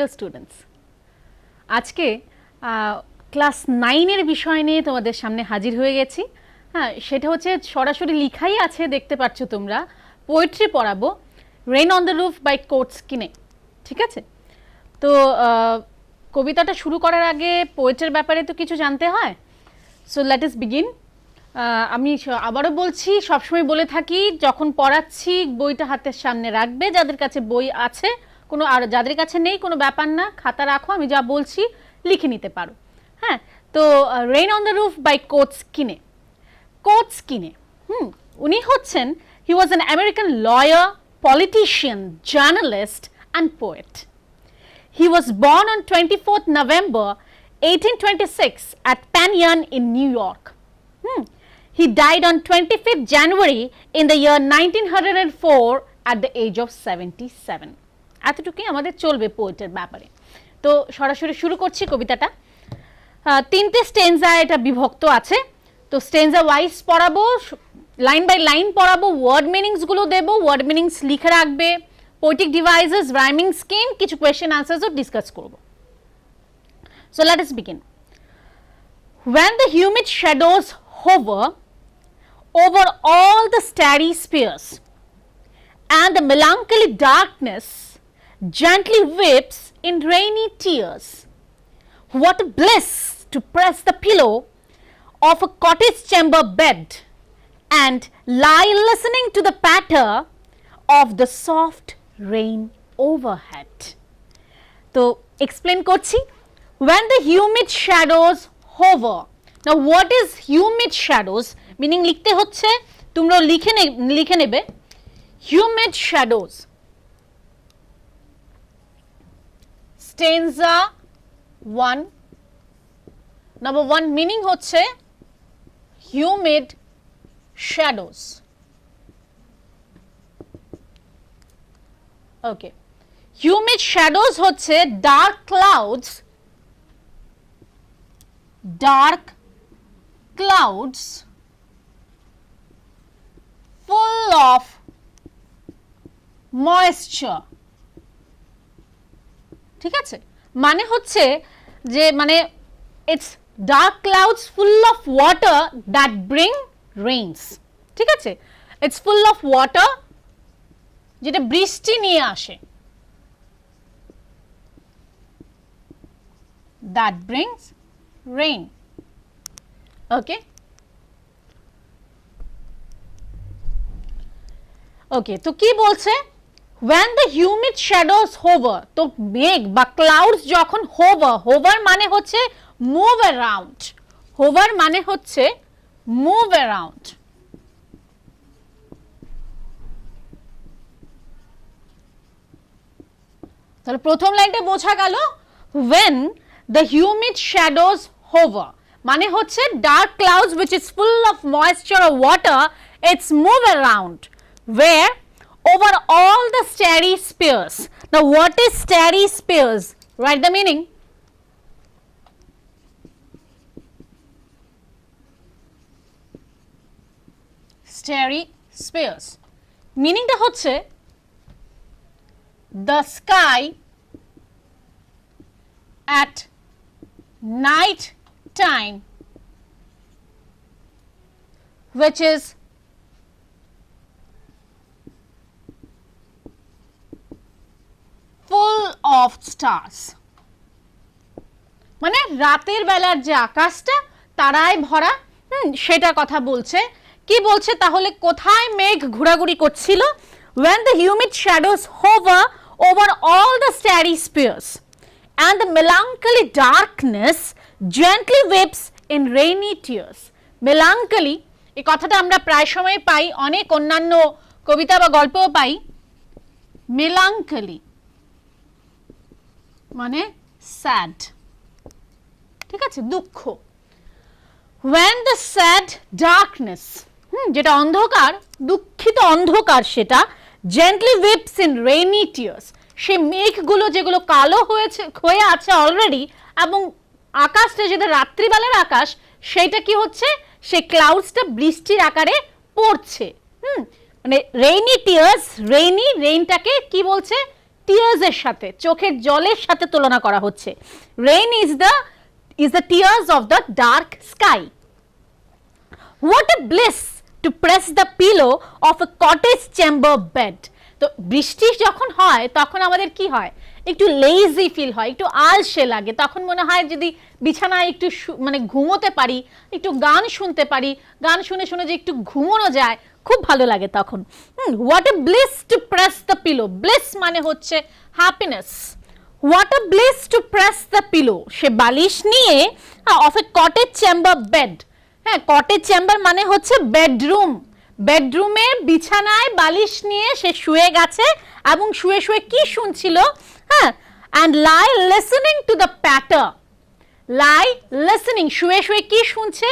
Hello students, আজকে class 9 এর বিষয় নিয়ে তোমাদের সামনে হাজির হয়ে গেছি। হ্যাঁ, সেটা হচ্ছে সরাসরি লেখাই আছে, দেখতে পাচ্ছ তোমরা। পোয়েট্রি পড়াবো, rain on the roof by Coates Kinney. ঠিক আছে, তো কবিতাটা শুরু করার আগে পোয়েট্রির ব্যাপারে তো কিছু জানতে হয়। So let us begin. আমি আবারও বলছি, সবসময় বলে থাকি, যখন পড়াচ্ছি বইটা হাতের সামনে রাখবে। যাদের কাছে বই আছে কোনো, আর যাদের কাছে নেই কোনো ব্যাপার না, খাতা রাখো, আমি যা বলছি লিখে নিতে পারো। হ্যাঁ, তো rain on the roof by Coates Kinney. Coates Kinney উনি হচ্ছেন, he was an American lawyer, politician, journalist and poet. He was born on 24th November 1826 at Penn Yan in New York. He died on 25th January in the year 1904 at the age of 77. এতটুকুই আমাদের চলবে পোয়েটের ব্যাপারে। তো সরাসরি শুরু করছি কবিতাটা। তিনটে স্টেনজা এটা বিভক্ত আছে, তো স্টেনজা ওয়াইজ পড়াবো, লাইন বাই লাইন পড়াবো, ওয়ার্ড মিনিংসগুলো দেবো, ওয়ার্ড মিনিংস লিখে রাখবে, poetic devices, rhyming scheme, কিছু question answers discuss করব। So let us begin. When the humid shadows hover over all the starry spheres and the melancholy darkness gently weeps in rainy tears, what a bliss to press the pillow of a cottage chamber bed and lie listening to the patter of the soft rain overhead. So explain করছি। When the humid shadows hover. Now what is humid shadows? Meaning লিখতে হচ্ছে, তোমরা লিখে নেবে humid shadows. Stanza 1. Number 1 meaning হচ্ছে humid shadows. ওকে, humid shadows হচ্ছে dark clouds, full of moisture. ঠিক আছে, মানে হচ্ছে যে মানে it's dark clouds full of water that bring rains. ঠিক আছে, ইটস ফুল অফ ওয়াটার, যেটা বৃষ্টি নিয়ে আসে, that brings rain. Okay, okay, তো কি বলছে, when the humid shadows hover, তো মেঘ বা ক্লাউডস যখন hover মানে হচ্ছে move around, hover মানে হচ্ছে move around। তাহলে প্রথম লাইনটা বোঝা গেল, when the humid shadows hover মানে হচ্ছে dark clouds which is full of moisture or water, it's move around where over all the starry spheres. Now what is starry spheres? Write the meaning. Starry spheres meaningটা হচ্ছে the sky at night time which is full of stars. মানে রাতের বেলার যে আকাশটা তারায় ভরা, সেটা কথা বলছে। কি বলছে তাহলে, কোথায় মেঘ ঘোরাঘুরি করছিল? When the humid shadows hover over all the starry spheres and the melancholy darkness gently weeps in rainy tears. Melancholy এই কথাটা আমরা প্রায় সময় পাই, অনেক অন্যান্য কবিতা বা গল্পও পাই। melancholy মানে sad, ঠিক আছে, দুঃখ। when the sad darkness, যেটা অন্ধকার, দুঃখিত অন্ধকার, সেটা gently weeps in rainy tears, সেই মেঘগুলো যেগুলো কালো হয়ে আছে অলরেডি, এবং আকাশটা যেটা রাত্রিবেলার আকাশ, সেটা কি হচ্ছে, সেই ক্লাউডসটা বৃষ্টির আকারে পড়ছে। মানে রেইনি টিয়ার্স, রেইনটাকে কি বলছে, টিয়ার্স এর সাথে, চোখের জলের সাথে তুলনা করা হচ্ছে। Rain is the tears of the dark sky. What a bliss to press the pillow of a cottage chamber bed. তো বৃষ্টি যখন হয় তখন আমাদের কি হয়, একটু লেজি ফিল হয়, একটু আলসে লাগে, তখন মনে হয় যদি বিছানায় একটু মানে ঘুমোতে পারি, একটু গান শুনতে পারি, গান শুনে শুনে যে একটু ঘুমোনো যায়, খুব ভালো লাগে তখন। What a bliss to press the pillow, bliss মানে হচ্ছে happiness. What a bliss to press the pillow, সে বালিশ নিয়ে of a cottage chamber bed, হ্যাঁ কটেজ চেম্বার মানে হচ্ছে বেডরুম, বেডরুমের বিছানায় বালিশ নিয়ে সে শুয়ে গেছে এবং শুয়ে শুয়ে কি শুনছিল, হ্যাঁ and lie listening to the patter, lie listening শুয়ে শুয়ে কি শুনছে,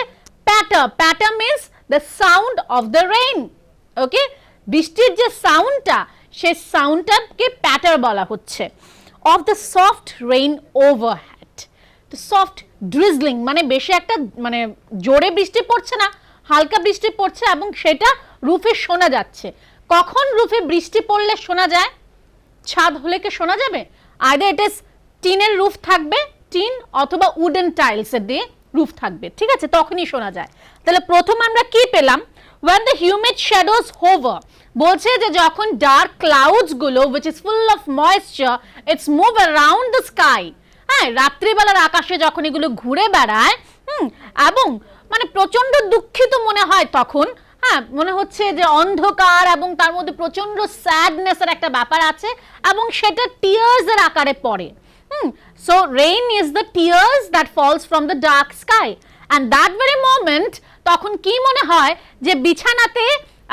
patter, patter means the sound of the rain, okay বৃষ্টির যে সাউন্ডটা সেই সাউন্ডটাকে প্যাটার বলা হচ্ছে, of the soft rain overhead. তো সফট ড্রিজলিং মানে বেশি একটা মানে জোরে বৃষ্টি পড়ছে না, হালকা বৃষ্টি পড়ছে এবং সেটা রুফে শোনা যাচ্ছে। কখন রুফে বৃষ্টি পড়লে শোনা যায়, ছাদ হলে কি শোনা যাবে, আইদার ইট ইজ টিনের রুফ থাকবে, টিন অথবা উডেন টাইলস এর দিয়ে রুফ থাকবে, ঠিক আছে তখনই শোনা যায়। তাহলে প্রথম আমরা কি পেলাম, when the humid shadows hover, বলছে যে যখন ডার্ক ক্লাউডস গুলো which is full of moisture it's move around the sky, হ্যাঁ রাত্রিবেলার আকাশে যখন এগুলো ঘুরে বেড়ায় এবং মানে প্রচন্ড দুঃখিত মনে হয় তখন, হ্যাঁ মনে হচ্ছে যে অন্ধকার এবং তার মধ্যে প্রচন্ড স্যাডনেস এর একটা ব্যাপার আছে এবং সেটা টিয়ার্স এর আকারে পড়ে। So rain is the tears that falls from the dark sky and that very moment তখন কি মনে হয় যে বিছানাতে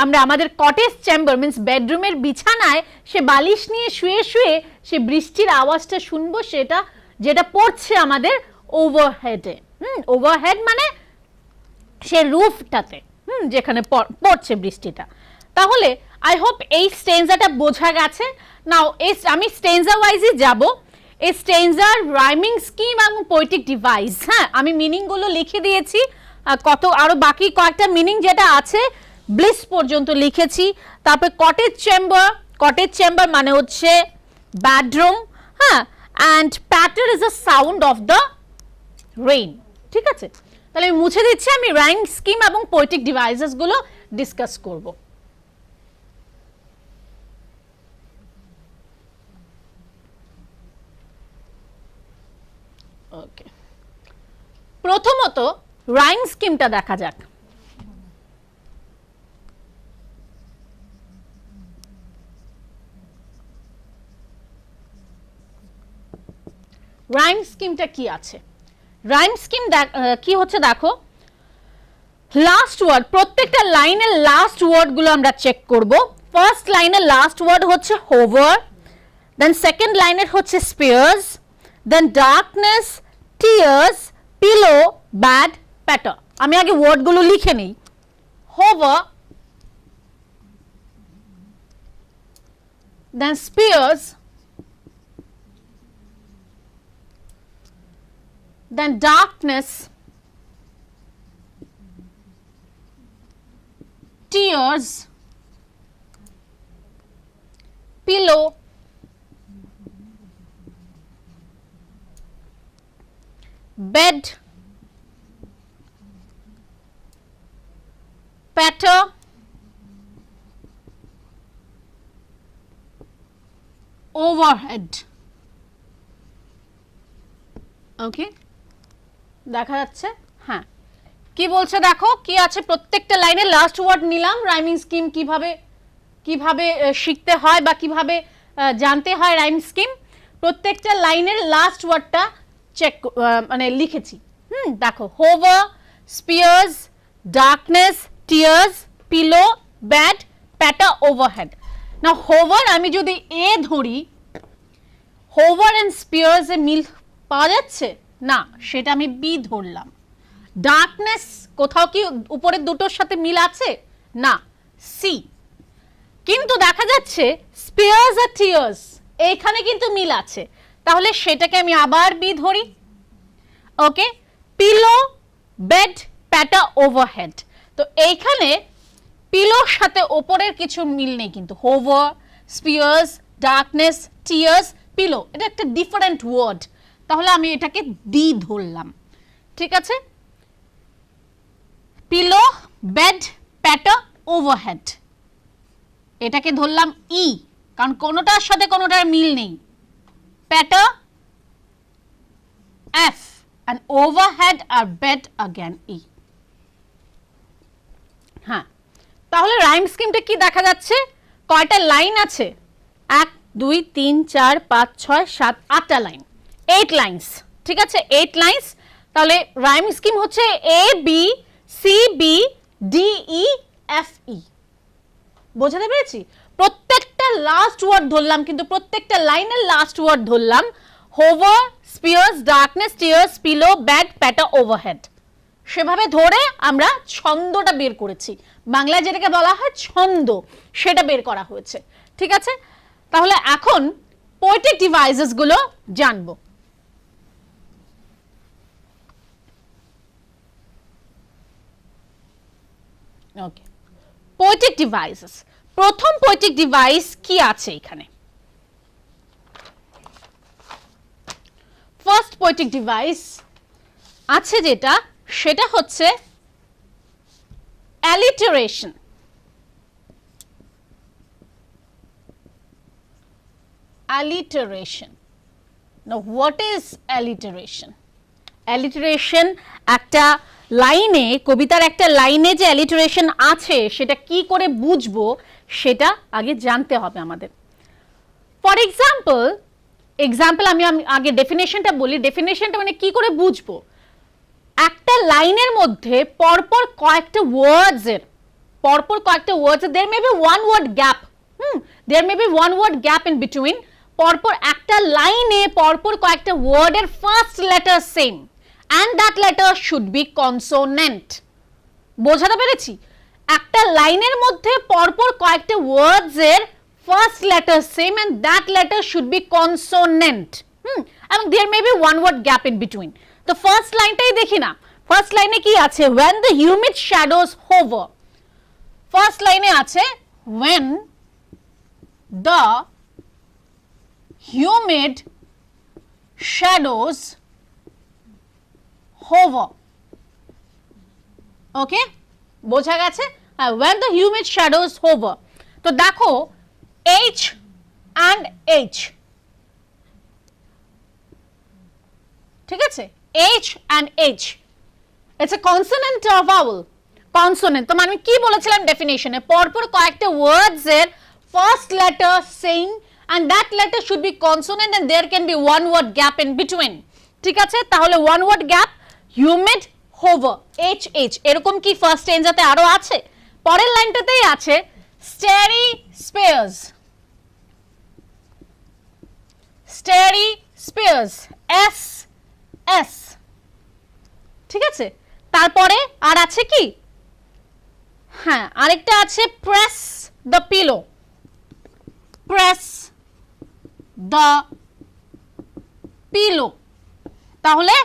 আমরা আমাদের কটেজ চেম্বার মিন্স বেডরুমের বিছানায় সে বালিশ নিয়ে শুয়ে শুয়ে সে বৃষ্টির আওয়াজটা শুনবো, সেটা যেটা পড়ছে আমাদের ওভারহেডে, ওভারহেড মানে সে রুফটাতে, যেখানে পড়ছে বৃষ্টিটা। তাহলে আই হোপ এই স্টেঞ্জাটা বোঝা গেছে। নাও আমি স্টেঞ্জা ওয়াইজই যাব। এই স্টেঞ্জার রাইমিং স্কিম এবং পোয়েটিক ডিভাইস, হ্যাঁ আমি মিনিংগুলো লিখে দিয়েছি, কত আরো বাকি কয়েকটা মিনিং যেটা আছে ব্লিস পর্যন্ত লিখেছি। তারপরে কটেজ চেম্বার, কটেজ চেম্বার মানে হচ্ছে বেডরুম, হ্যাঁ and প্যাটার is a sound of the rain, ঠিক আছে। তাহলে আমি মুছে দিচ্ছি, আমি রাইম স্কিম এবং পোয়েটিক ডিভাইসেস গুলো ডিসকাস করব। ওকে, প্রথমত রাইম স্কিমটা দেখা যাক। রাইম স্কিমটা কি আছে, রাইম স্কিম কি হচ্ছে দেখো, লাস্ট ওয়ার্ড, প্রত্যেকটা লাইনের লাস্ট ওয়ার্ড গুলো আমরা চেক করব। ফার্স্ট লাইনের লাস্ট ওয়ার্ড হচ্ছে হোভার, দেন সেকেন্ড লাইনের হচ্ছে স্পিয়ার্স, দেন ডার্কনেস, টিয়ার্স, পিলো, ব্যাড, প্যাটার। আমি আগে ওয়ার্ড গুলো লিখে নিই। হোভার, দেন spheres, then darkness, tears, pillow, bed, patter, overhead. Okay, দেখা যাচ্ছে, হ্যাঁ কি বলছে দেখো, কি আছে প্রত্যেকটা লাইনে লাস্ট ওয়ার্ড নিলাম। রাইমিং স্কিম কিভাবে কিভাবে শিখতে হয় বা কিভাবে জানতে হয় রাইম স্কিম, প্রত্যেকটা লাইনের লাস্ট ওয়ার্ডটা চেক মানে লিখেছি। দেখো hover, spears, darkness, tears, pillow, bed, patter, overhead. না হোভার আমি যদি এ ধরি, হোভার এন্ড স্পিয়ার্স এ মিল পাওয়া যাচ্ছে না, সেটা আমি বি ধরলাম। ডার্কনেস কোথাও কি উপরের দুটোর সাথে মিল আছে না, সি। কিন্তু দেখা যাচ্ছে স্পিয়ার্স আর টিয়ার্স এইখানে কিন্তু মিল আছে, তাহলে সেটাকে আমি আবার বি ধরি। Okay, pillow, bed, patter, overhead. তো এইখানে পিলোর সাথে ওপরের কিছু মিল নেই, কিন্তু hover, spears, darkness, tears, pillow, এটা একটা ডিফারেন্ট ওয়ার্ড, তাহলে আমি এটাকে ডি ধরলাম। ঠিক আছে, পিলো, বেড, প্যাটার, ওভারহেড, এটাকে ধরলাম ই, কারণ কোনোটার সাথে কোনোটার মিল নেই। প্যাটার এফ, and overhead আর bed again E। হ্যাঁ, তাহলে রাইম স্কিমটা কি দেখা যাচ্ছে? কয়টা লাইন আছে? 1 2 3 4 5 6 7 8টা লাইন, 8 লাইনস। ঠিক আছে, 8 লাইনস। তাহলে রাইম স্কিম হচ্ছে A B C B D E F E. বোঝাতে পেরেছি? প্রত্যেকটা লাস্ট ওয়ার্ড ধরলাম, কিন্তু প্রত্যেকটা লাইনের লাস্ট ওয়ার্ড ধরলাম hover, spears, darkness, tears, pillow, bed, patter, overhead. সেভাবে ধরে আমরা ছন্দটা বের করেছি, বাংলায় যেটাকে বলা হয় ছন্দ, সেটা বের করা হয়েছে। ঠিক আছে, তাহলে এখন পোয়েটিক ডিভাইসেস গুলো জানবো। ওকে, পোয়েটিক ডিভাইসেস। প্রথম পোয়েটিক ডিভাইস কি আছে এখানে? ফার্স্ট পোয়েটিক ডিভাইস আছে যেটা, সেটা হচ্ছে alliteration. alliteration. Now what is alliteration? alliteration একটা লাইনে, কবিতার একটা লাইনে যে alliteration আছে সেটা কি করে বুঝবো সেটা আগে জানতে হবে আমাদের। ফর এক্সাম্পল আমি আগে ডেফিনেশনটা বলি। ডেফিনেশনটা মানে কি করে বুঝবো? একটা লাইনের মধ্যে পরপর কয়েকটা ওয়ার্ডসের there may be one word gap, there may be one word gap in between, পরপর একটা লাইনে পরপর কয়েকটা ওয়ার্ডের first letter same, and that letter should be consonant। বোঝাতে পেরেছি? একটা লাইনের মধ্যে পরপর কয়েকটা ওয়ার্ডসের first letter same, and that letter should be consonant, এবং there may be one word gap in between। তো ফার্স্ট লাইনটাই দেখি না। ফার্স্ট লাইনে কি আছে? when the humid shadows hover। First লাইনে আছে when the humid shadows hover। ওকে, বোঝা গেছে? when the humid shadows hover। তো দেখো H and H, ঠিক আছে, H and H, it's a consonant or vowel? consonant। তো মানে কি বলেছিলাম ডেফিনেশনে? পরপর কয়েকটা ওয়ার্ডস এর first letter same, and that letter should be consonant, and there can be one word gap in between। ঠিক আছে, তাহলে one word gap, humid, hover, H H। এরকম কি ফার্স্ট স্টেঞ্জাতে আরো আছে? পরের লাইনটাতেই আছে starry spears, starry spears, S S। ঠিক আছে, তারপরে আর আছে কি? হ্যাঁ, আরেকটা আছে press the pillow, press the pillow। তাহলে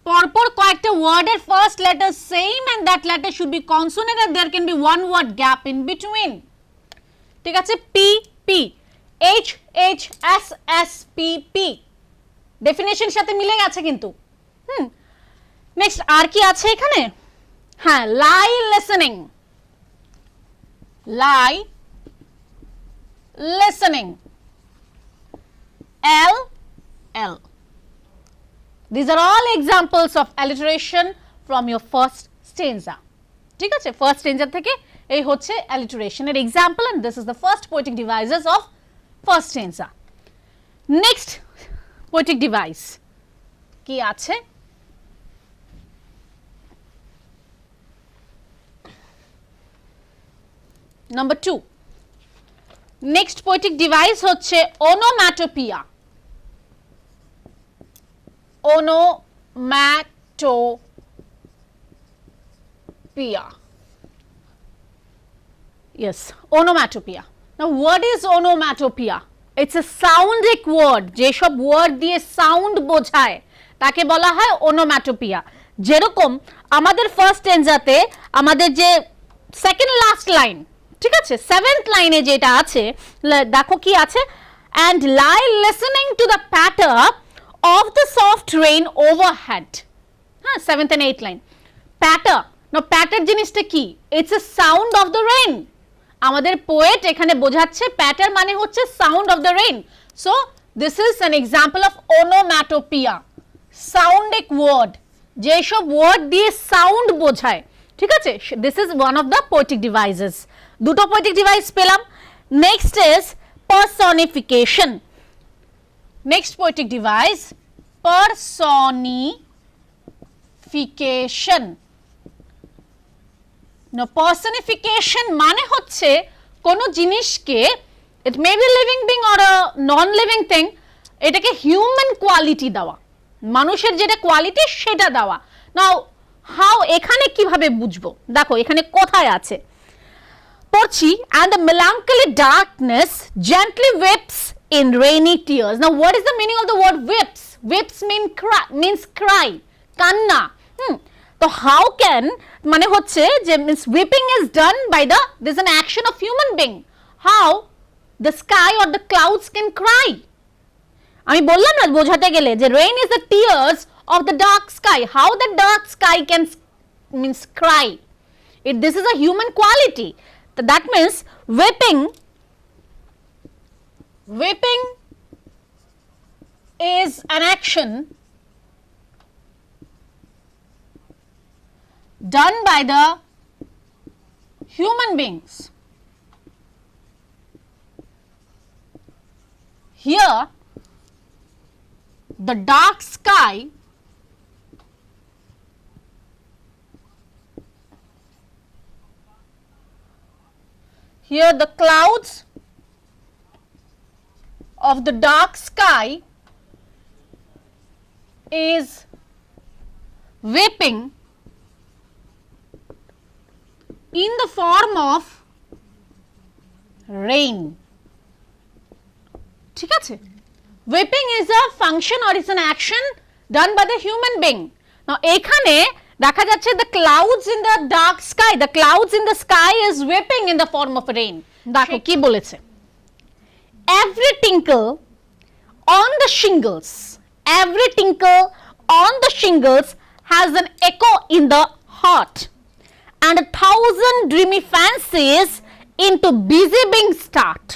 পরপর কয়েকটা ওয়ার্ডের first letter same, and that letter should be consonant, and there can be one word gap in between। ঠিক আছে, P P, H H S S P P, definition সাথে মিলে গেছে কিন্তু। নেক্সট আর কি আছে এখানে? হ্যাঁ, lie listening, lie listening, L L। These are all examples of alliteration from your first stanza। ঠিক আছে, ফার্স্ট স্টেঞ্জা থেকে এই হচ্ছে alliteration এর example, and this is the first poetic devices of first stanza। Next poetic device কি আছে? Number 2, next poetic device হচ্ছে onomatopoeia। onomatopoeia, yes, onomatopoeia। now what is onomatopoeia? it's a soundic word, যেসব word দিয়ে sound বোঝায় তাকে বলা হয় onomatopoeia। যেরকম আমাদের ফার্স্ট স্টেঞ্জাতে আমাদের যে সেকেন্ড লাস্ট লাইন, ঠিক আছে, সেভেন্থ লাইনে যেটা আছে দেখো কি আছে? and lie listening to the patter of the soft rain overhead. 7th and 8th line. Patter. Now patter জিনিসটা কি? It's a sound of the rain. আমাদের পোয়েট এখানে বোঝাচ্ছে প্যাটার মানে হচ্ছে sound of the rain. So this is an example of onomatopoeia, soundic word, যেসব word দিয়ে sound বোঝায়। ঠিক আছে, this is one of the poetic devices. দুটো পোয়েটিক ডিভাইস পেলাম। Next is personification. Next poetic device personification. না personification মানে হচ্ছে কোনো জিনিসকে, it may be living being or a non living thing, এটাকে হিউম্যান কোয়ালিটি দেওয়া, মানুষের যেটা কোয়ালিটি সেটা দেওয়া। নাও হাউ, এখানে কিভাবে বুঝবো? দেখো এখানে কোথায় আছে পড়ছি, and the melancholy darkness gently weeps in rainy tears. Now what is the meaning of the word weeps? Weeps means cry, কান্না। তো how can মানে হচ্ছে যে means weeping is done by the, this is an action of human being. How the sky or the clouds can cry? আমি বললাম না বোঝাতে গেলে যে rain is the tears of the dark sky. How the dark sky can means cry? This is a human quality. That means weeping is an action done by the human beings. Here the dark sky the clouds of the dark sky is weeping in the form of rain. ঠিক আছে, weeping is a function or is an action done by the human being. Now এখানে দেখা যাচ্ছে the clouds in the dark sky, the clouds in the sky is weeping in the form of rain. দেখো কি বলেছে, every tinkle on the shingles, every tinkle on the shingles has an echo in the heart, and 1,000 dreamy fancies into busy being start,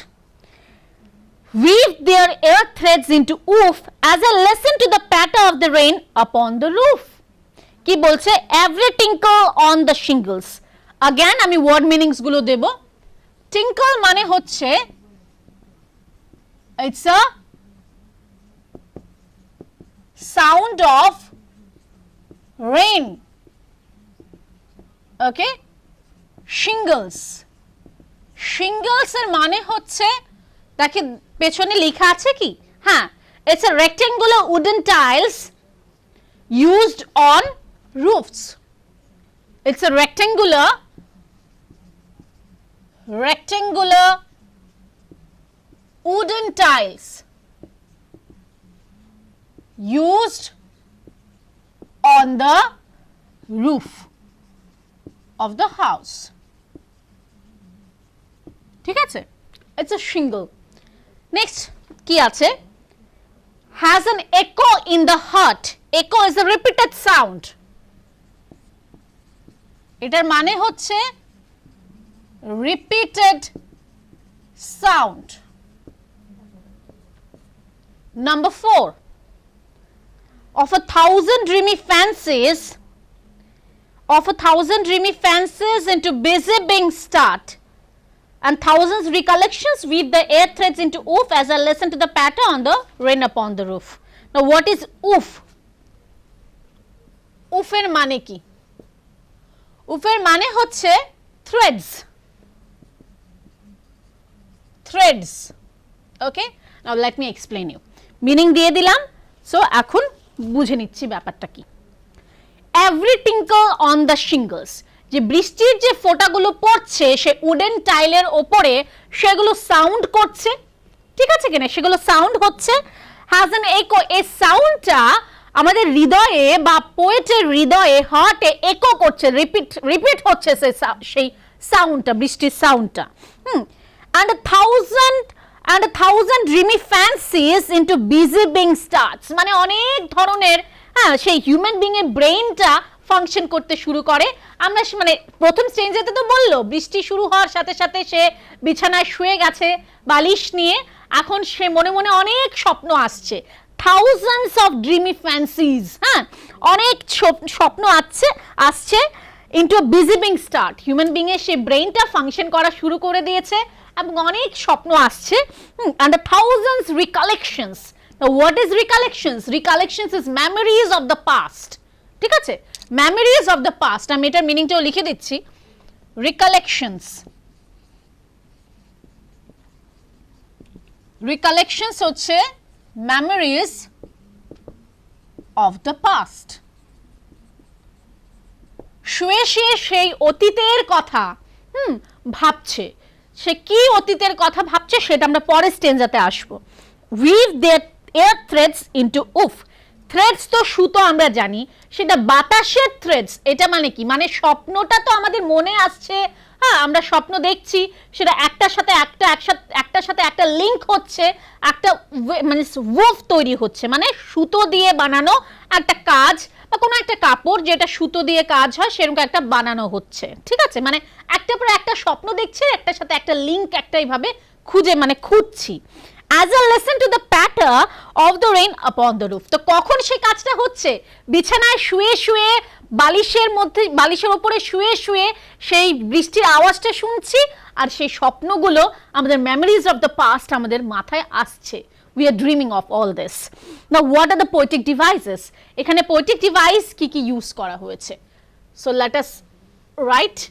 weave their air threads into woof as I listen to the patter of the rain upon the roof. কি বলছে, every tinkle on the shingles. again আমি word meanings গুলো দেব। tinkle মানে হচ্ছে it's a sound of rain. okay, shingles, shingles এর মানে হচ্ছে, দেখে পেছনে লেখা আছে কি, হ্যাঁ, it's a rectangular wooden tiles used on roofs. It's a rectangular wooden tiles used on the roof of the house. ঠিক আছে, it's a shingle. next কি আছে, has an echo in the heart. echo is a repeated sound. এটার মানে হচ্ছে repeated sound. number 4, of 1,000 dreamy fancies, of 1,000 dreamy fancies into busy being start, and thousands recollections weave the air threads into woof as I listen to the patter on the rain upon the roof. now what is woof? woof এর মানে কি? woof এর মানে হচ্ছে threads, threads. okay, now let me explain you. meaning দিয়ে দিলাম, so এখন বুঝে নিচ্ছি ব্যাপারটা কি। every tinkle on the shingles, যে বৃষ্টির যে ফোঁটাগুলো পড়ছে সে উডেন টাইলের ওপরে, সেগুলো সাউন্ড করছে, ঠিক আছে কিনা, সেগুলো সাউন্ড হচ্ছে, হ্যাজ অ্যান একো। এই সাউন্ডটা আমাদের হৃদয়ে বা পোয়েটের হৃদয়ে, হার্টে একো করছে, রিপিট হচ্ছে সেই সাউন্ডটা, বৃষ্টির সাউন্ডটা। and and a thousand dreamy fancies into busy being starts, মানে অনেক ধরনের হ্যাঁ সেই হিউম্যান বিং এর ব্রেইনটা ফাংশন করতে শুরু করে। আমরা মানে প্রথম স্টেজেতে তো বললো বৃষ্টি শুরু হওয়ার সাথে সাথে সে বিছানায় শুয়ে গেছে বালিশ নিয়ে, এখন সে মনে মনে অনেক স্বপ্ন আসছে, থাউজেন্ডস অফ ড্রিমি ফ্যান্সিজ, হ্যাঁ অনেক স্বপ্ন আসছে into a busy being start, human being এর সে ব্রেইনটা ফাংশন করা শুরু করে দিয়েছে এবং অনেক স্বপ্ন আসছে, and the thousands recollections. Now what is recollections? Recollections is memories of the past. ঠিক আছে, memories of the past, আমি এটার মিনিংটাও লিখে দিচ্ছি। recollections হচ্ছে memories of the past, শুয়ে শুয়ে সেই অতীতের কথা ভাবছে, সে কি অতীতের কথা ভাবছে সেটা আমরা পরের স্টেঞ্জাতে আসবো। weave their air threads into woof, threads তো সুতো আমরা জানি, সেটা বাতাসের থ্রেডস, এটা মানে কি, মানে স্বপ্নটা তো আমাদের মনে আসছে, হ্যাঁ আমরা স্বপ্ন দেখছি, সেটা একটার সাথে একটা লিংক হচ্ছে, একটা মানে ওয়ুফ তৈরি হচ্ছে, মানে সুতো দিয়ে বানানো একটা কাজ বা কোনো একটা কাপড় যেটা সুতো দিয়ে কাজ হয় সেরকম একটা বানানো হচ্ছে, ঠিক আছে, মানে একটা পর একটা স্বপ্ন দেখছে, একটার সাথে একটা লিংক একটা এইভাবে খুঁজছি। as a listen to the patter of the rain upon the roof, তো কখন সেই কাজটা হচ্ছে, বিছানায় শুয়ে শুয়ে বালিশের উপরে শুয়ে শুয়ে সেই বৃষ্টির আওয়াজটা শুনছি, আর সেই স্বপ্নগুলো আমাদের memories of the past আমাদের মাথায় আসছে। we are dreaming of all this. Now what are the poetic devices? এখানে poetic device কি কি ইউজ করা হয়েছে, so let us write.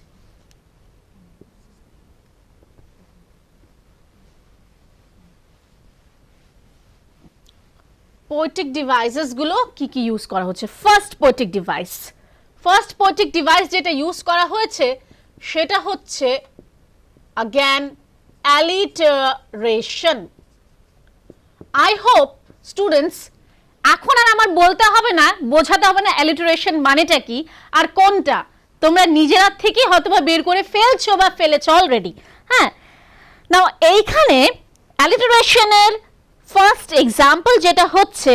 Poetic devices গুলো কি কি ইউজ করা হচ্ছে। ফার্স্ট পোয়েটিক ডিভাইস যেটা ইউজ করা হয়েছে সেটা হচ্ছে again alliteration. I hope students এখন আর আমার বলতে হবে না, বোঝাতে হবে না alliteration মানেটা কি আর কোনটা, তোমরা নিজেরা থেকে হয়তোবা বের করে ফেলছো বা ফেলেছো অলরেডি, হ্যাঁ। নাও এইখানে alliteration এর ফার্স্ট এক্সাম্পল যেটা হচ্ছে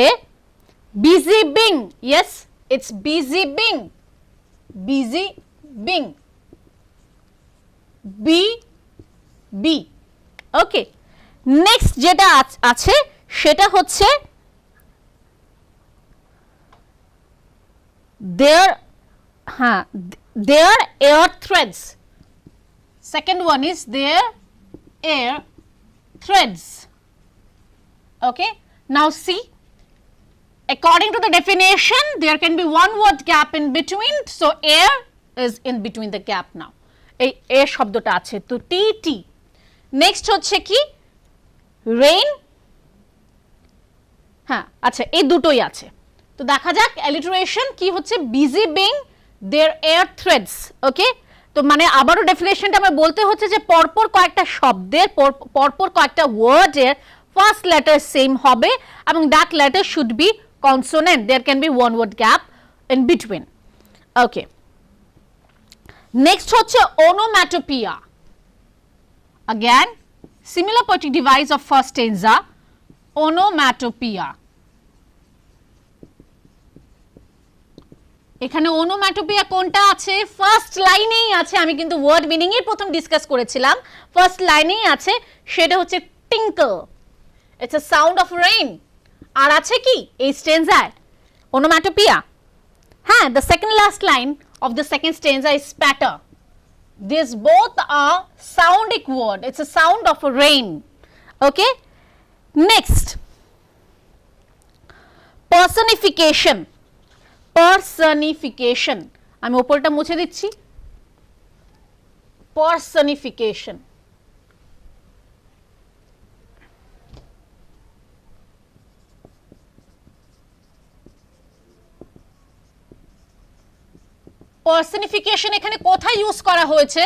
busy being, yes it's busy being, b okay. Next যেটা আছে সেটা হচ্ছে their air threads, second one is their air threads. Okay, now see, according to the definition there can be one word gap in between, so air is in between the gap. now এই air শব্দটা আছে তো tt, next হচ্ছে কি rain, হ্যাঁ আচ্ছা এই দুটোই আছে, তো দেখা যাক alliteration কি হচ্ছে, busy being their air threads. ওকে, তো মানে আবারও ডেফিনেশনটা আমার বলতে হচ্ছে যে পরপর কয়েকটা শব্দের পরপর কয়েকটা ওয়ার্ডের ফার্স্ট লেটার সেম হবে এবং that letter should be consonant, there can be one word gap in between. Okay, next হচ্ছে onomatopoeia. Again similar poetic device of first stanza, onomatopoeia. এখানে onomatopoeia কোনটা আছে, ফার্স্ট লাইনেই আছে, আমি কিন্তু ওয়ার্ড মিনিং এর প্রথম ডিসকাস করেছিলাম, ফার্স্ট লাইনেই আছে, সেটা হচ্ছে টিঙ্কল, it's a sound of rain. আর আছে কি এই স্টেনজায় onomatopoeia, হ্যাঁ the second last line of the second stanza is spatter. These both are soundic word, it's a sound of a rain. Okay, next personification. আমি উপরটা মুছে দিচ্ছি, personification. পার্সনিফিকেশন এখানে কোথায় ইউজ করা হয়েছে,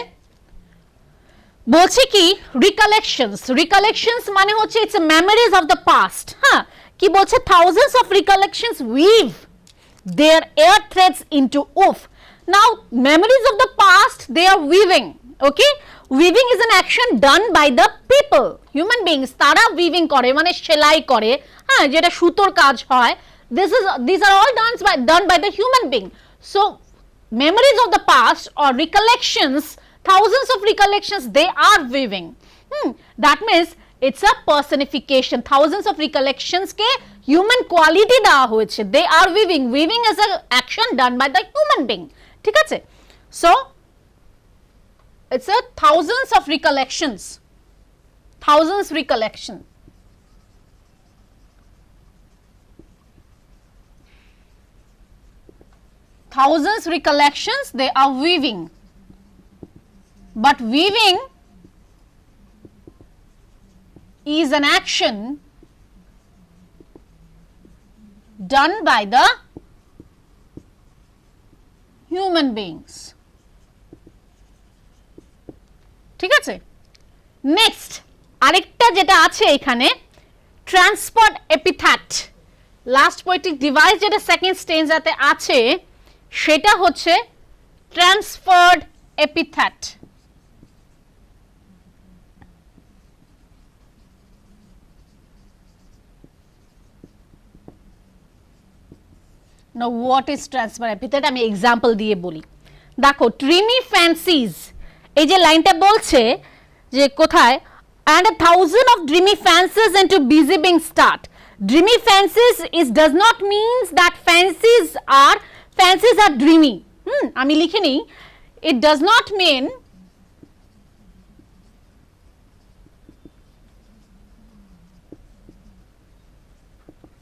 বলছে কি রিকলেকশনস মানে হচ্ছে it's memories of the past, হ্যাঁ কি বলছে thousands of recollections weave their air threads into woof. Now memories of the past they are weaving, okay, weaving is an action done by the people, human beings, তারা weaving করে মানে সেলাই করে, হ্যাঁ, যেটা সুতোর কাজ হয়, these are all done by the human being. So memories of the past or recollections, thousands of recollections, they are weaving. That means it's a personification. Thousands of recollections ke human quality দেওয়া হয়েছে, they are weaving. Weaving is an action done by the human being. ঠিক আছে? So it's a thousands of recollections, thousands recollection. Thousands recollections, they are weaving, but weaving is an action done by the human beings. ঠিক আছে? Next আরেকটা যেটা আছে এখানে, transport epithet, last poetic device যেটা second স্টেঞ্জাতে আছে সেটা হচ্ছে transferred epithet. Now what is transfer epithet? আমি এক্সাম্পল দিয়ে বলি। দেখো, ড্রিমি ফ্যান্সিজ, এই যে লাইনটা বলছে যে কোথায়, and a thousand of dreamy fancies into busy being start. Dreamy fancies does not means that fancies are dreamy. আমি লিখে নিই, it does not mean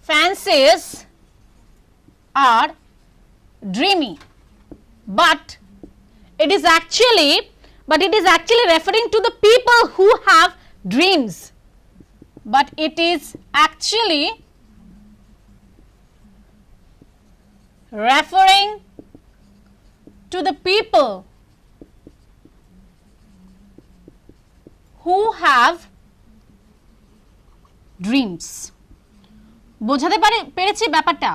fancies are dreamy, but it is actually referring to the people who have dreams, but it is actually referring to the people who have dreams. বোঝাতে পেরেছি ব্যাপারটা?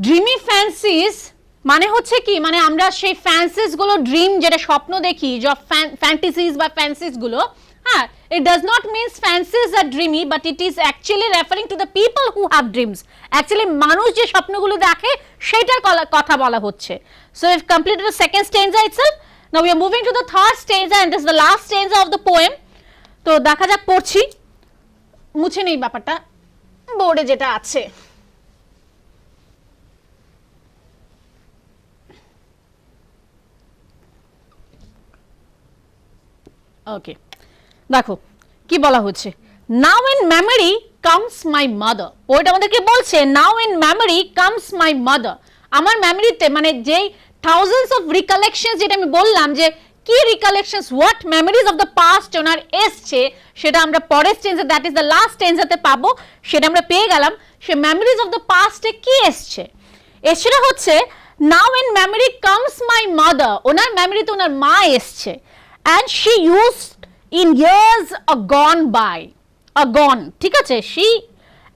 Dreamy ফ্যান্সিজ মানে হচ্ছে কি, মানে আমরা সেই ফ্যান্সিস গুলো, ড্রিম যেটা স্বপ্ন দেখি, যে ফ্যান্টাসিজ বা ফ্যান্সিস গুলো, হ্যাঁ, it does not means fancies are dreamy, but it is actually referring to the people who have dreams. Actually মানুষ যে স্বপ্নগুলো দেখে সেটার কথা বলা হচ্ছে। So we've completed the second stanza itself. Now we are moving to the third stanza, and this is the last stanza of the poem. তো দেখা যাক, পড়ছি, মুছে নেই ব্যাপারটা, বোর্ডে যেটা আছে। ওকে, দেখো কি বলা হচ্ছে, now in memory comes my mother. ওইটা আমাদেরকে বলছে নাও in memory comes my mother, আমার মেমরিতে, মানে যেই থাউজেন্ডস অফ রিকালেকশনস, যেটা আমি বললাম যে কি recollections, what memories of the past ওনার এসছে, সেটা আমরা পরের স্টেঞ্জে, দ্যাট ইজ দ্য লাস্ট স্টেঞ্জাতে পাবো, সেটা আমরা পেয়ে গেলাম। সে মেমোরিজ অফ দ্য পাস্টে কি এসছে, সেটা হচ্ছে now in memory comes my mother, ওনার মেমরিতে ওনার মা এসছে, and she used in years gone by, gone, ঠিক আছে,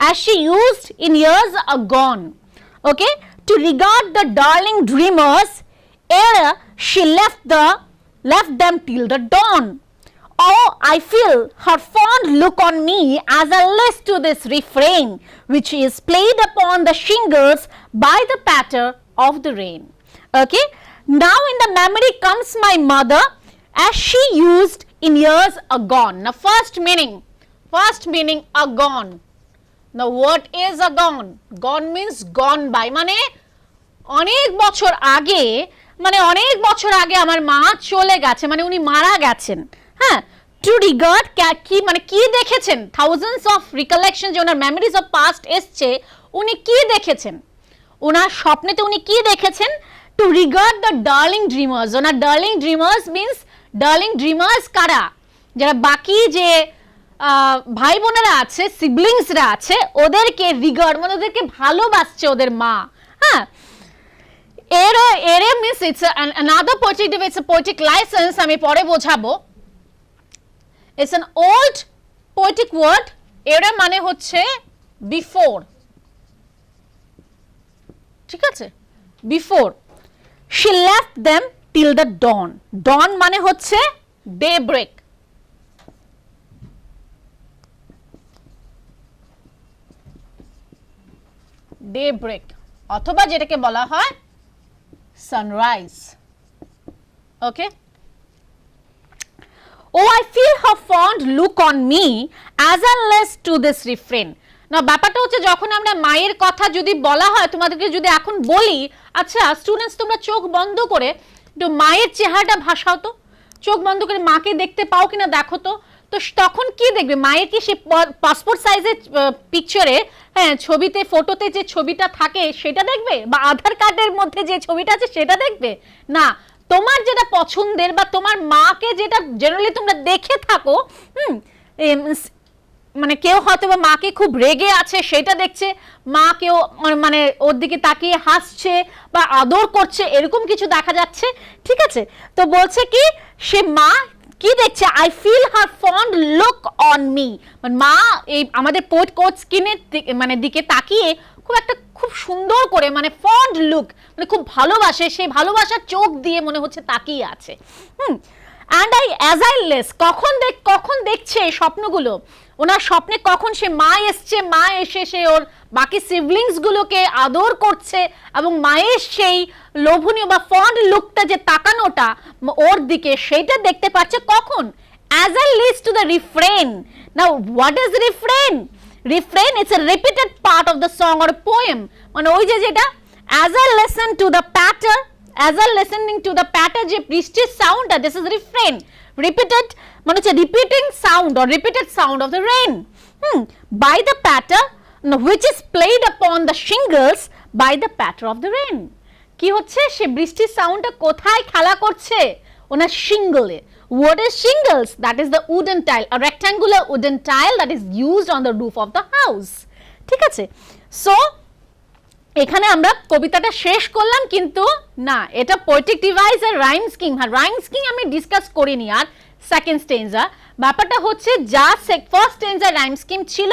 as she used in years gone, okay, to regard the darling dreamers ere she left them till the dawn. Oh, I feel her fond look on me as I listen to this refrain, which is played upon the shingles by the patter of the rain. Okay, now in the memory comes my mother, as she used in years agone. Now first meaning agone. Now what is agone? Gone means gone by, মানে অনেক বছর আগে, মানে অনেক বছর আগে আমার মা চলে গেছে, মানে উনি মারা গেছেন। হ্যাঁ, টু রিগার্ড কি, মানে কি দেখেছেন, থাউজেন্ডস অফ রিকলেকশন, যে ওনার মেমোরিজ অফ পাস্ট এসছে, উনি কি দেখেছেন, ওনার স্বপ্নেতে উনি কি দেখেছেন, to regard the darling dreamers. ওনার darling dreamers means, darling dreamers কারা, যারা বাকি যে ভাই বোনেরা আছে, সিবলিংসরা আছে, ওদেরকে রিগার্ড, মানে ওদেরকে ভালোবাসছে ওদের মা। হ্যাঁ, এরে means it's another poetic device, it's a poetic license, আমি পরে বোঝাবো। It's an old poetic word, এরে মানে হচ্ছে বিফোর, ঠিক আছে, before. She left them till the dawn. Dawn মানে হচ্ছে daybreak. daybreak অথবা যেটাকে বলা হয় sunrise. Okay. Oh, I feel her fond look on me as I listen to this refrain. না ব্যাপারটা হচ্ছে যখন আমরা মায়ের কথা যদি বলা হয়, তোমাদেরকে যদি এখন বলি, আচ্ছা স্টুডেন্টস তোমরা চোখ বন্ধ করে একটু মায়ের চেহারাটা ভাসাও তো, চোখ বন্ধ করে মাকে দেখতে পাও কিনা দেখো তো। তো তখন কি দেখবে, মায়ের কি সে পাসপোর্ট সাইজের পিকচারে, হ্যাঁ ছবিতে ফটোতে যে ছবিটা থাকে সেটা দেখবে, বা আধার কার্ডের মধ্যে যে ছবিটা আছে সেটা দেখবে না। তোমার যেটা পছন্দের বা তোমার মাকে যেটা জেনারেলি তোমরা দেখে থাকো, মানে কেউ হয়তো বা মাকে খুব রেগে আছে সেটা দেখছে, মা কেউ মানে ওর দিকে তাকিয়ে হাসছে বা আদর করছে, এরকম কিছু দেখা যাচ্ছে, ঠিক আছে। তো বলছে কি সে মা কি দেখছে, I feel her fond look on me, মানে মা এই আমাদের পোয়েট কোচ স্কিনের মানে দিকে তাকিয়ে খুব সুন্দর করে, মানে ফন্ড লুক মানে খুব ভালোবাসে, সেই ভালোবাসার চোখ দিয়ে মনে হচ্ছে তাকিয়ে আছে। অ্যান্ড অ্যাজ আই লেস, কখন দেখছে এই স্বপ্নগুলো, ওনার স্বপ্নে কখন সে মা এসছে, মা এসে সে ওর বাকি সিবলিংস গুলোকে আদর করছে এবং মায়ের সেই লোভনীয় বা ফন্ড লুকটা যে তাকানোটা ওর দিকে সেইটা দেখতে পাচ্ছে কখন, as I list to the refrain. Now what is refrain? Refrain it's a repeated part of the song or poem, মানে ওই যে যেটা as I listen to the patter, as I listening to the patter যে বৃষ্টির sound, this is refrain, repeated মানে হচ্ছে repeating sound or repeated sound of the rain, by the patter which is played upon the shingles by the patter of the rain. কি হচ্ছে, সে বৃষ্টির সাউন্ডটা কোথায় খেলা করছে, ওনার শিঙ্গলে। What is shingles? That is the wooden tile, a rectangular wooden tile that is used on the roof of the house. ঠিক আছে, so এখানে আমরা কবিতাটা শেষ করলাম, কিন্তু না এটা পোয়েটিক ডিভাইস এর রাইম স্কিম। হ্যাঁ রাইম স্কিম আমি ডিসকাস করিনি আর সেকেন্ড স্টেঞ্জা, ব্যাপারটা হচ্ছে যা ফার্স্ট স্টেঞ্জার রাইম স্কিম ছিল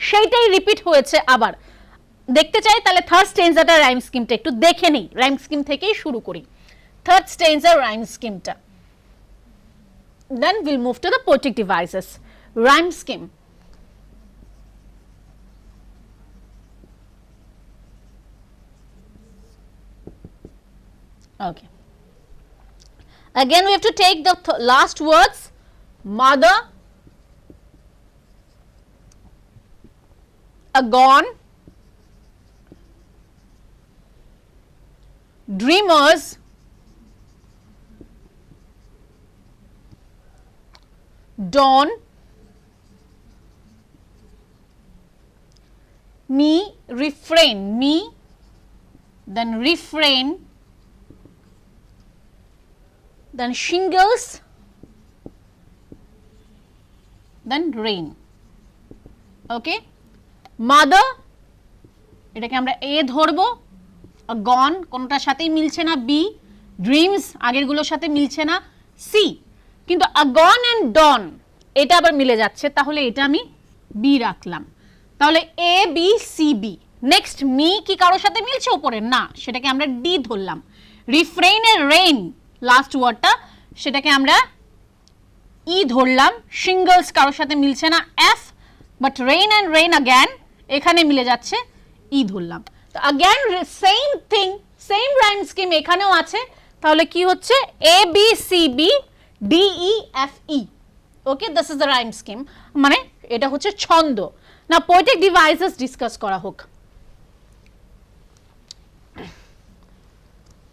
সেইটাই রিপিট হয়েছে। আবার দেখতে চাই তাহলে থার্ড স্টেঞ্জাটা রাইম স্কিমটা একটু দেখে নেই, রাইম স্কিম থেকেই শুরু করি, থার্ড স্টেঞ্জার রাইম স্কিমটা, then will move to the poetic devices. Rhyme scheme, okay, again we have to take the last words, mother, a gone, dreamers, dawn, me, refrain, me, then refrain, then shingles, then rain. Okay, mother এটাকে আমরা এ ধরবো, গন কোনটার সাথেই মিলছে না, B, dreams আগেরগুলোর সাথে মিলছে না, সি, কিন্তু গন অ্যান্ড ডন এটা আবার মিলে যাচ্ছে, তাহলে এটা আমি বি রাখলাম, তাহলে A B C B. Next মি কি কারোর সাথে মিলছে উপরে, না, সেটাকে আমরা ডি ধরলাম। রিফ্রেইন এর রেইন লাস্ট ওয়ার্ডটা, সেটাকে আমরা ই ধরলাম। শিঙ্গলস কারোর সাথে মিলছে না, F, but rain and rain again এখানে মিলে যাচ্ছে, ই ধরলাম। তো again same thing, same rhyme scheme এখানেও আছে, তাহলে কি হচ্ছে A B C B D E F E. Okay, this is the rhyme scheme, মানে এটা হচ্ছে ছন্দ। না পোয়েটিক ডিভাইসেস ডিসকাস করা হোক।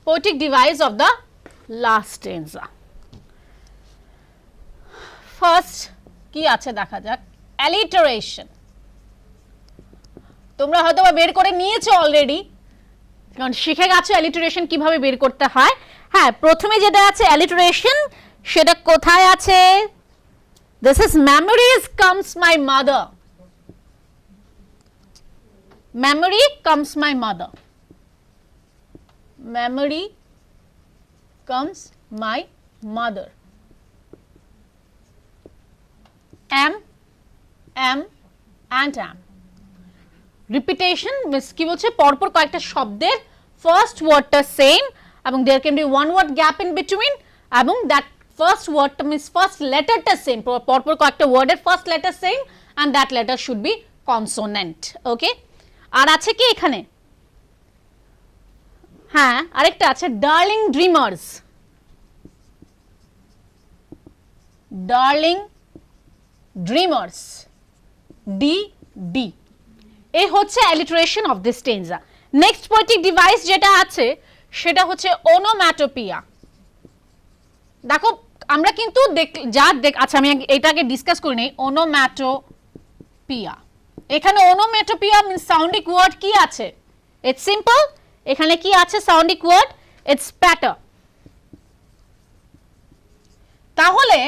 Poetic device of the last stanza. First কি আছে দেখা যাক, অ্যালিটারেশন। তোমরা হয়তো বের করে নিয়েছো অলরেডি, কারণ শিখে গেছো অ্যালিটারেশন কিভাবে বের করতে হয়। হ্যাঁ, প্রথমে যেটা আছে অ্যালিটারেশন, সেটা কোথায় আছে, this is memories comes my mother, memory comes my mother, memory comes my mother, am and am, repetition কি বলছে, পরপর কয়েকটা শব্দের ফার্স্ট ওয়ার্ডটা সেম এবং there can be one word gap in between এবং that first word means first letter টা same, পরপর কয়েকটা ওয়ার্ডের first letter same and that letter should be consonant. ওকে, আর আছে কি এখানে? হ্যাঁ, আরেকটা আছে darling dreamers. Darling dreamers, D এই হচ্ছে alliteration of this stanza. Next poetic device যেটা আছে সেটা হচ্ছে ওনোম্যাটোপিয়া। দেখো আমরা কিন্তু আচ্ছা আমি এটাকে ডিসকাস করি নাই। ওনোম্যাটোপিয়া, এখানে ওনোম্যাটোপিয়া মিন্স সাউন্ডিক ওয়ার্ড কি আছে? ইটস সিম্পল, এখানে কি আছে সাউন্ডিক ওয়ার্ড? ইটস প্যাটার। তাহলে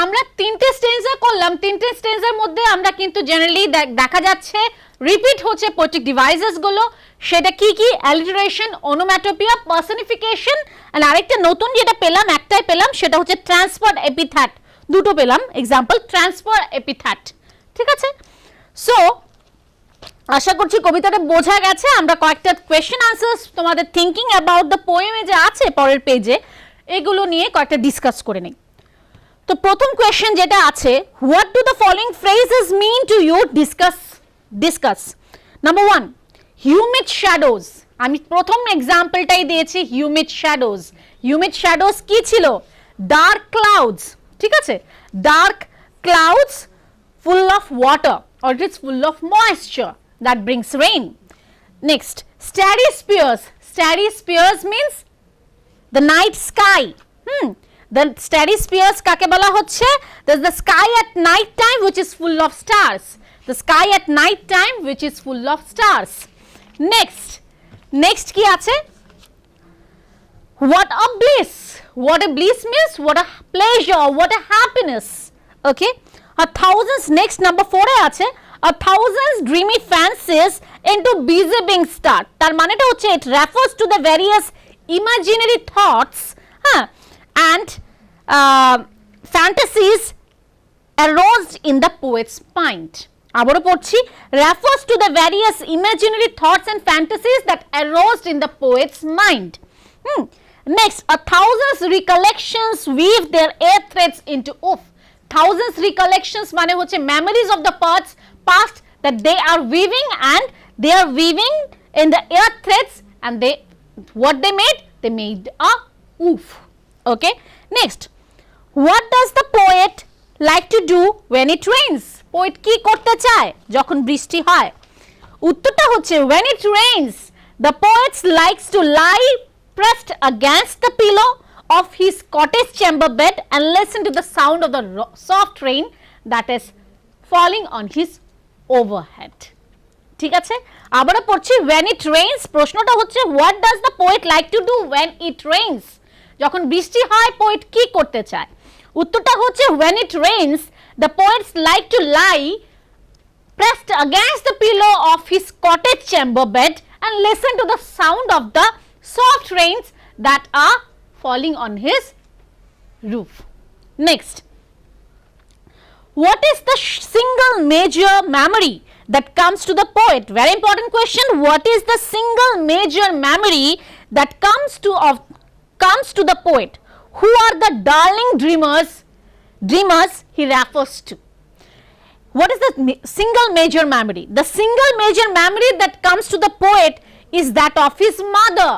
আমরা তিনটে স্টেঞ্জা করলাম, তিনটে স্টেঞ্জার মধ্যে আমরা কিন্তু জেনারেলি দেখা যাচ্ছে রিপিট হচ্ছে পোয়েটিক ডিভাইসেস গুলো। সেটা কি কি? অ্যালিটারেশন, ওনোম্যাটোপিয়া, পার্সনিফিকেশন, আর আরেকটা নতুন যেটা পেলাম, একটাই পেলাম, সেটা হচ্ছে ট্রান্সফার এপিথ্যাট। দুটো পেলাম এক্সাম্পল, ট্রান্সফার এপিথ্যাট। ঠিক আছে, সো আশা করছি কবিতাটা বোঝা গেছে। আমরা কয়েকটা কোয়েশ্চেন আনসার্স তোমাদের থিঙ্কিং অ্যাবাউট দ্য পোয়েমে যে আছে পরের পেজে, এগুলো নিয়ে কয়েকটা ডিসকাস করে নিই। তো প্রথম কোয়েশ্চেন যেটা আছে, what do the following phrases mean to you? Discuss. Number 1, humid shadows. আমি প্রথম এক্সাম্পলটাই দিয়েছি হিউমিড শ্যাডোজ। হিউমিড শ্যাডোজ কি ছিল? Dark clouds. ঠিক আছে, dark clouds full of water or it is full of moisture that brings rain. Next, starry spears. Starry spears means the night sky. The starry spears kake bola hocche? There's the sky at night time which is full of stars. The sky at night time which is full of stars. Next ki ache? What a bliss. What a bliss means what a pleasure, what a happiness. Okay, a thousands, next number 4 এ আছে a thousands dreamy fancies into busy being start. তার মানেটা হচ্ছে it refers to the various imaginary thoughts and fantasies aroused in the poet's mind. আবারও পড়ছি, refers to the various imaginary thoughts and fantasies that aroused in the poet's mind. Next, a thousands recollections weave their air threads into thousands recollections মানে হচ্ছে memories of the past that they are weaving, and they are weaving in the air threads, and what they made a oof. Okay, next, what does the poet like to do when it rains? Poet কি করতে চায় যখন বৃষ্টি হয়? উত্তরটা হচ্ছে when it rains the poet likes to lie pressed against the pillow of his cottage chamber bed and listen to the sound of the soft rain that is falling on his overhead. ঠিক আছে, আবারও পড়ছি when it rains, প্রশ্নটা হচ্ছে what does the poet like to do when it rains? যখন বৃষ্টি হয় poet কি করতে চায়? উত্তরটা হচ্ছে when it rains the poets like to lie pressed against the pillow of his cottage chamber bed and listen to the sound of the soft rains that are falling on his roof. Next, what is the single major memory that comes to the poet? Very important question. What is the single major memory that comes to the poet? Who are the darling dreamers he refers to? What is the single major memory? The single major memory that comes to the poet is that of his mother.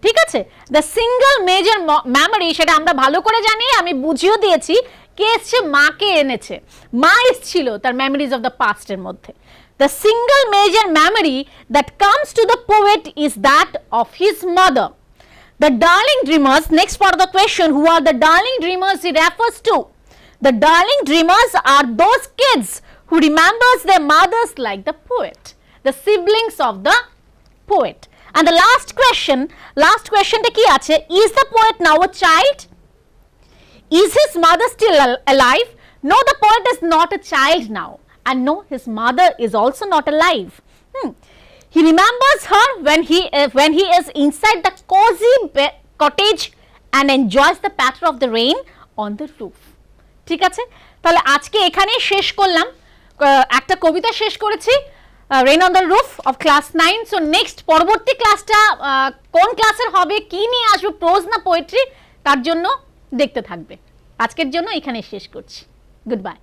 ঠিক আছে, the single major memory সেটা আমরা ভালো করে জানি, আমি বুঝিয়ে দিয়েছি। কে এসছে? মাকে এনেছে, মা এসছিল তার মেমোরিজ অফ দ্য পাস্টের মধ্যে। The single major memory that comes to the poet is that of his mother. The darling dreamers, next part of the question, who are the darling dreamers he refers to? The darling dreamers are those kids who remembers their mothers like the poet, the siblings of the poet. And the last question ta ki ache? Is the poet now a child? Is his mother still alive? No, the poet is not a child now, and no, his mother is also not alive. He remembers her when he is inside the cozy cottage and enjoys the patter of the rain on the roof. ঠিক আছে, তাহলে আজকে এখানেই শেষ করলাম, একটা কবিতা শেষ করেছি। Rain on the roof of class 9। So next পরবর্তী ক্লাসটা কোন ক্লাসের হবে, কি নিয়ে আসবে, প্রোজ না পোয়েট্রি, তার জন্য দেখতে থাকবে। আজকের জন্য এখানে শেষ করছি। Good bye.